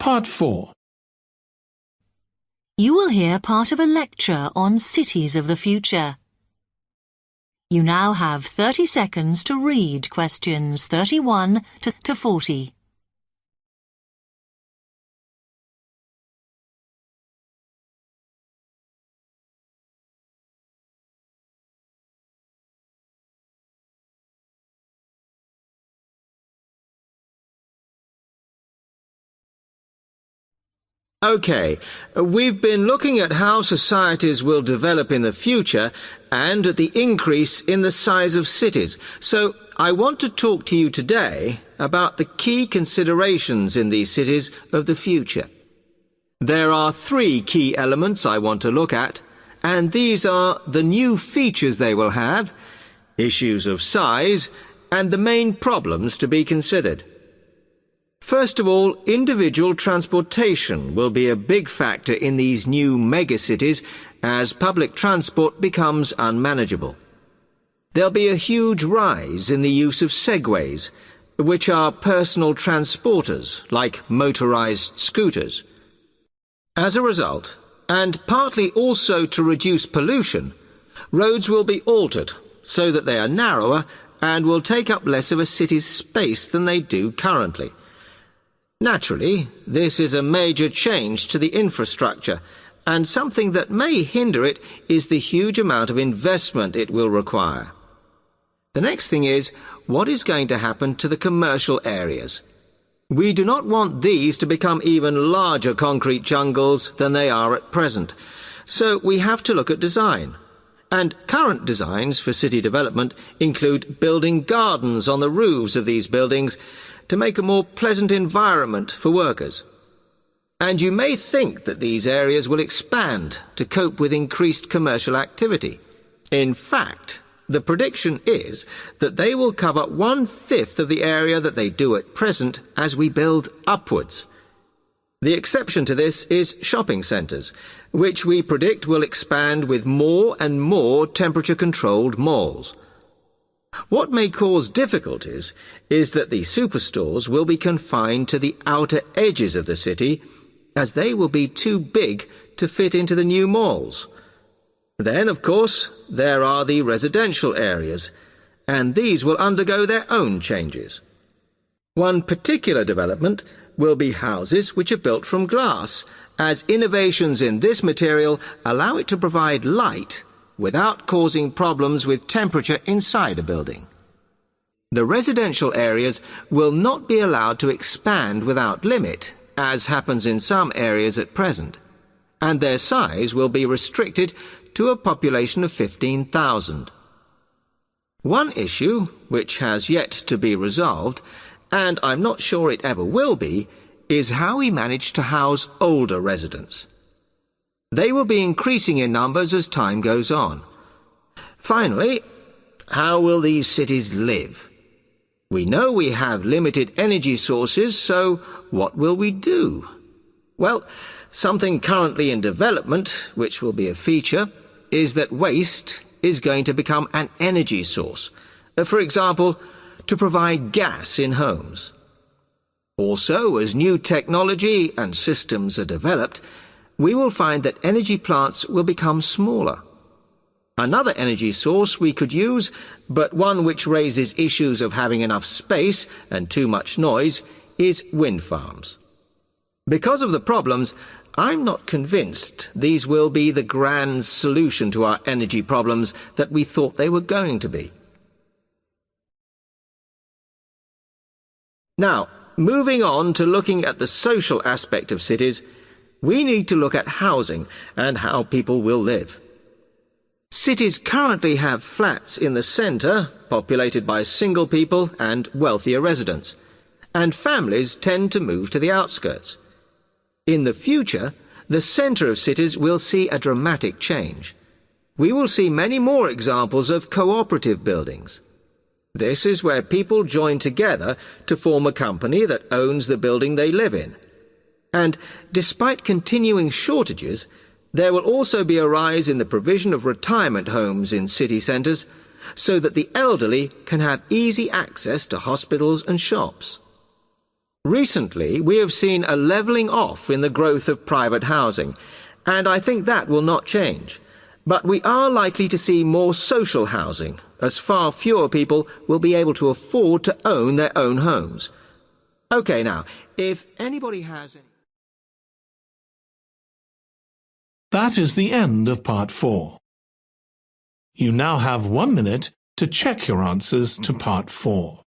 Part 4. You will hear part of a lecture on cities of the future. You now have 30 seconds to read questions 31 to 40. OK, we've been looking at how societies will develop in the future and at the increase in the size of cities. So I want to talk to you today about the key considerations in these cities of the future. There are 3 key elements I want to look at, and these are the new features they will have, issues of size, and the main problems to be considered. First of all, individual transportation will be a big factor in these new megacities as public transport becomes unmanageable. There'll be a huge rise in the use of segways, which are personal transporters like motorized scooters. As a result, and partly also to reduce pollution, roads will be altered so that they are narrower and will take up less of a city's space than they do currently. Naturally, this is a major change to the infrastructure, and something that may hinder it is the huge amount of investment it will require. The next thing is, what is going to happen to the commercial areas? We do not want these to become even larger concrete jungles than they are at present, so we have to look at design. And current designs for city development include building gardens on the roofs of these buildings to make a more pleasant environment for workers. And you may think that these areas will expand to cope with increased commercial activity. In fact, the prediction is that they will cover 1/5 of the area that they do at present as we build upwards. The exception to this is shopping centres, which we predict will expand with more and more temperature-controlled malls. What may cause difficulties is that the superstores will be confined to the outer edges of the city, as they will be too big to fit into the new malls. Then, of course, there are the residential areas, and these will undergo their own changes. One particular development will be houses which are built from glass, as innovations in this material allow it to provide light without causing problems with temperature inside a building. The residential areas will not be allowed to expand without limit, as happens in some areas at present, and their size will be restricted to a population of 15,000. One issue, which has yet to be resolved, and I'm not sure it ever will be, is how we manage to house older residents. They will be increasing in numbers as time goes on. Finally, how will these cities live? We know we have limited energy sources, so what will we do? Well, something currently in development, which will be a feature, is that waste is going to become an energy source. For example, to provide gas in homes. Also, as new technology and systems are developed, we will find that energy plants will become smaller. Another energy source we could use, but one which raises issues of having enough space and too much noise, is wind farms. Because of the problems, I'm not convinced these will be the grand solution to our energy problems that we thought they were going to be. Now, moving on to looking at the social aspect of cities, we need to look at housing and how people will live. Cities currently have flats in the centre, populated by single people and wealthier residents, and families tend to move to the outskirts. In the future, the centre of cities will see a dramatic change. We will see many more examples of cooperative buildings. This is where people join together to form a company that owns the building they live in. And despite continuing shortages, there will also be a rise in the provision of retirement homes in city centres, so that the elderly can have easy access to hospitals and shops. Recently, we have seen a levelling off in the growth of private housing, and I think that will not change. But we are likely to see more social housing, as far fewer people will be able to afford to own their own homes. OK, now, if anybody has any... That is the end of Part 4. You now have 1 minute to check your answers to Part 4.